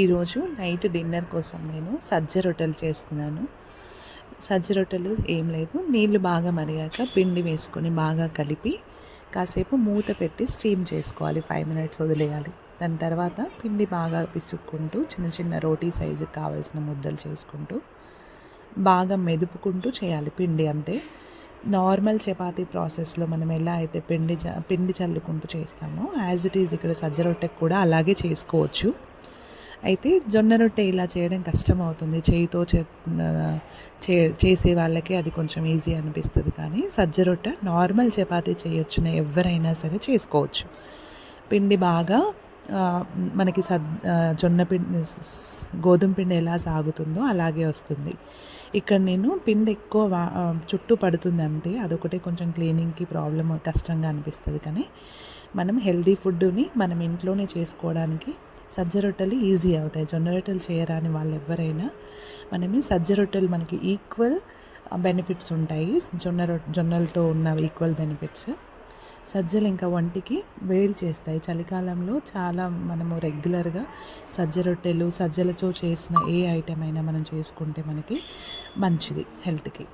ఈరోజు night dinner కోసం నేను సజ్జ రొట్టెలు చేస్తున్నాను. సజ్జ రొట్టెలు ఏం లేదు, నీళ్లు బాగా మరిగాక పిండి వేసుకొని బాగా కలిపి కాసేపు మూత పెట్టి స్టీమ్ చేసుకోవాలి. 5 మినిట్స్ వదిలేయాలి. దాని తర్వాత పిండి బాగా పిసుక్కుంటూ చిన్న చిన్న రోటీ సైజుకి కావాల్సిన ముద్దలు చేసుకుంటూ బాగా మెదుపుకుంటూ చేయాలి పిండి. అంతే, నార్మల్ చపాతీ ప్రాసెస్లో మనం ఎలా అయితే పిండి చల్లుకుంటూ చేస్తామో యాజ్ ఇట్ ఈజ్ ఇక్కడ సజ్జ రొట్టెకి కూడా అలాగే చేసుకోవచ్చు. అయితే జొన్న రొట్టె ఇలా చేయడం కష్టమవుతుంది. చేయితో చేసే వాళ్ళకి అది కొంచెం ఈజీ అనిపిస్తుంది, కానీ సజ్జ రొట్టె నార్మల్ చపాతీ చేయొచ్చున ఎవరైనా సరే చేసుకోవచ్చు. పిండి బాగా మనకి జొన్న పిండి గోధుమ పిండి ఎలా సాగుతుందో అలాగే వస్తుంది. ఇక్కడ నేను పిండి ఎక్కువ చుట్టూ పడుతుంది అంతే, అదొకటే కొంచెం క్లీనింగ్కి ప్రాబ్లం కష్టంగా అనిపిస్తుంది. కానీ మనం హెల్దీ ఫుడ్ని మనం ఇంట్లోనే చేసుకోవడానికి సజ్జ రొట్టెలు ఈజీ అవుతాయి. జొన్న రొట్టెలు చేయరాని వాళ్ళు ఎవరైనా మనమి సజ్జ రొట్టెలు మనకి ఈక్వల్ బెనిఫిట్స్ ఉంటాయి. జొన్నలతో ఉన్న ఈక్వల్ బెనిఫిట్స్. సజ్జలు ఇంకా ఒంటికి వేడి చేస్తాయి. చలికాలంలో చాలా మనము రెగ్యులర్గా సజ్జ రొట్టెలు, సజ్జలతో చేసిన ఏ ఐటెం అయినా మనం చేసుకుంటే మనకి మంచిది హెల్త్కి.